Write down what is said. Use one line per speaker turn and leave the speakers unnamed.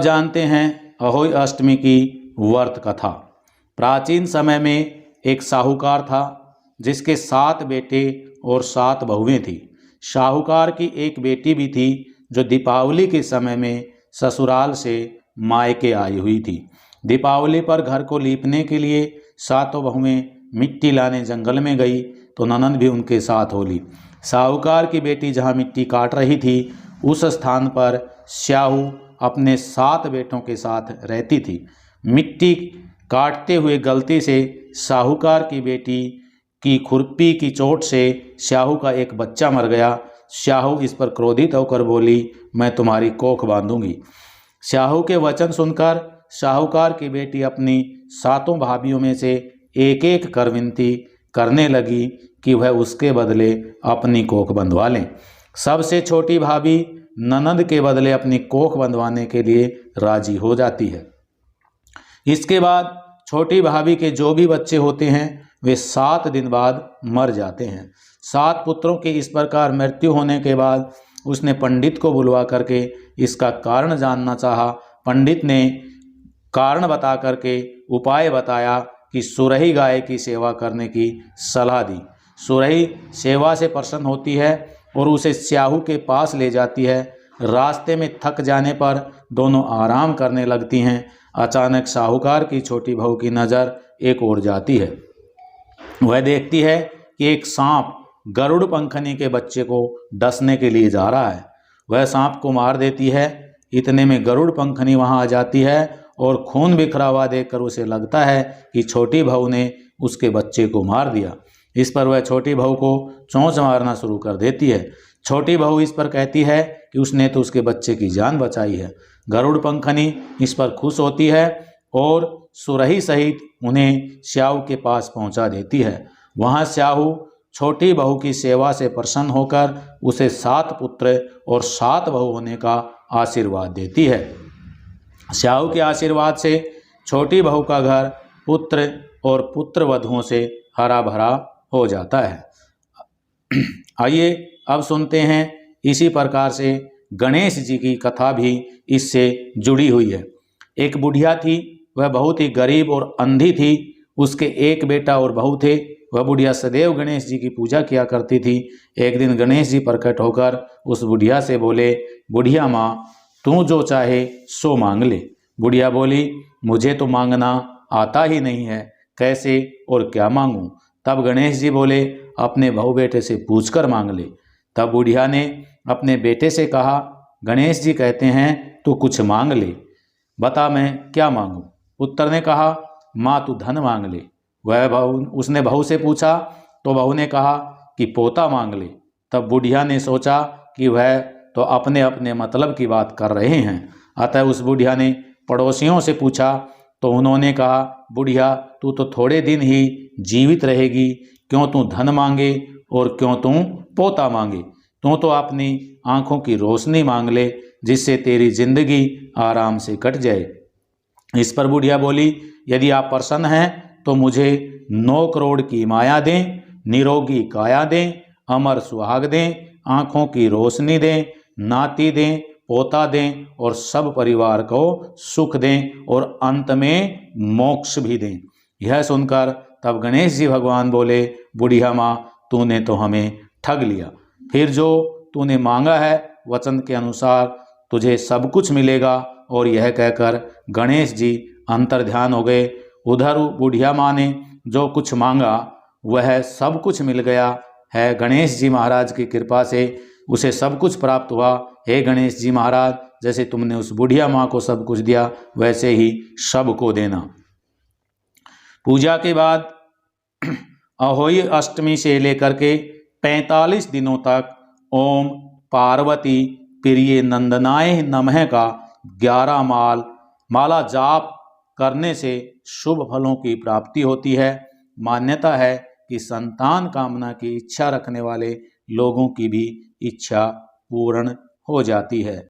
जानते हैं अहोई अष्टमी की व्रत कथा। प्राचीन समय में एक साहूकार था जिसके 7 बेटे और 7 बहुएं थी। साहूकार की एक बेटी भी थी जो दीपावली के समय में ससुराल से मायके आई हुई थी। दीपावली पर घर को लीपने के लिए 7 बहुएं मिट्टी लाने जंगल में गई तो ननद भी उनके साथ हो ली। साहूकार की बेटी जहाँ मिट्टी काट रही थी उस स्थान पर स्याहू अपने 7 बेटों के साथ रहती थी। मिट्टी काटते हुए गलती से साहूकार की बेटी की खुरपी की चोट से स्याहू का एक बच्चा मर गया। स्याहू इस पर क्रोधित होकर बोली, मैं तुम्हारी कोख बांधूंगी। स्याहू के वचन सुनकर साहूकार की बेटी अपनी 7 भाभियों में से एक एक कर विनती करने लगी कि वह उसके बदले अपनी कोख बंधवा लें। सबसे छोटी भाभी ननद के बदले अपनी कोख बंधवाने के लिए राजी हो जाती है। इसके बाद छोटी भाभी के जो भी बच्चे होते हैं वे 7 दिन बाद मर जाते हैं। 7 पुत्रों की इस प्रकार मृत्यु होने के बाद उसने पंडित को बुलवा करके इसका कारण जानना चाहा। पंडित ने कारण बता करके उपाय बताया कि सुरही गाय की सेवा करने की सलाह दी। सुरही सेवा से प्रसन्न होती है और उसे स्याहू के पास ले जाती है। रास्ते में थक जाने पर दोनों आराम करने लगती हैं। अचानक साहूकार की छोटी बहू की नज़र एक ओर जाती है। वह देखती है कि एक सांप गरुड़ पंखनी के बच्चे को डसने के लिए जा रहा है। वह सांप को मार देती है। इतने में गरुड़ पंखनी वहां आ जाती है और खून बिखरा हुआ देखकर उसे लगता है कि छोटी बहू ने उसके बच्चे को मार दिया। इस पर वह छोटी बहू को चोंच मारना शुरू कर देती है। छोटी बहू इस पर कहती है कि उसने तो उसके बच्चे की जान बचाई है। गरुड़ पंखनी इस पर खुश होती है और सुरही सहित उन्हें स्याहू के पास पहुंचा देती है। वहां स्याहू छोटी बहू की सेवा से प्रसन्न होकर उसे 7 पुत्र और 7 बहू होने का आशीर्वाद देती है। स्याहू के आशीर्वाद से छोटी बहू का घर पुत्र और पुत्र वधुओं से हरा भरा हो जाता है। आइए अब सुनते हैं इसी प्रकार से गणेश जी की कथा भी इससे जुड़ी हुई है। एक बुढ़िया थी, वह बहुत ही गरीब और अंधी थी। उसके एक बेटा और बहू थे। वह बुढ़िया सदैव गणेश जी की पूजा किया करती थी। एक दिन गणेश जी प्रकट होकर उस बुढ़िया से बोले, बुढ़िया माँ, तू जो चाहे सो मांग ले। बुढ़िया बोली, मुझे तो मांगना आता ही नहीं है, कैसे और क्या मांगूं? तब गणेश जी बोले, अपने बहू बेटे से पूछकर मांग ले। तब बुढ़िया ने अपने बेटे से कहा, गणेश जी कहते हैं तू कुछ मांग ले, बता मैं क्या मांगूं? पुत्र ने कहा, माँ तू धन मांग ले। उसने बहू से पूछा तो बहू ने कहा कि पोता मांग ले। तब बुढ़िया ने सोचा कि वह तो अपने अपने मतलब की बात कर रहे हैं। अतः उस बुढ़िया ने पड़ोसियों से पूछा तो उन्होंने कहा, बुढ़िया तू तो थोड़े दिन ही जीवित रहेगी, क्यों तू धन मांगे और क्यों तू पोता मांगे? तू तो अपनी आंखों की रोशनी मांग ले, जिससे तेरी जिंदगी आराम से कट जाए। इस पर बुढ़िया बोली, यदि आप प्रसन्न हैं तो मुझे 9 करोड़ की माया दें, निरोगी काया दें, अमर सुहाग दें, आंखों की रोशनी दें, नाती दें, पोता दें और सब परिवार को सुख दें और अंत में मोक्ष भी दें। यह सुनकर तब गणेश जी भगवान बोले, बुढ़िया माँ, तूने तो हमें ठग लिया। फिर जो तूने मांगा है वचन के अनुसार तुझे सब कुछ मिलेगा। और यह कहकर गणेश जी अंतर्ध्यान हो गए। उधर बुढ़िया माँ ने जो कुछ मांगा वह सब कुछ मिल गया है। गणेश जी महाराज की कृपा से उसे सब कुछ प्राप्त हुआ। हे गणेश जी महाराज, जैसे तुमने उस बुढ़िया माँ को सब कुछ दिया वैसे ही सबको देना। पूजा के बाद अहोई अष्टमी से लेकर के 45 दिनों तक ओम पार्वती प्रिय नंदनाय नमः का 11 माला जाप करने से शुभ फलों की प्राप्ति होती है। मान्यता है कि संतान कामना की इच्छा रखने वाले लोगों की भी इच्छा पूर्ण हो जाती है।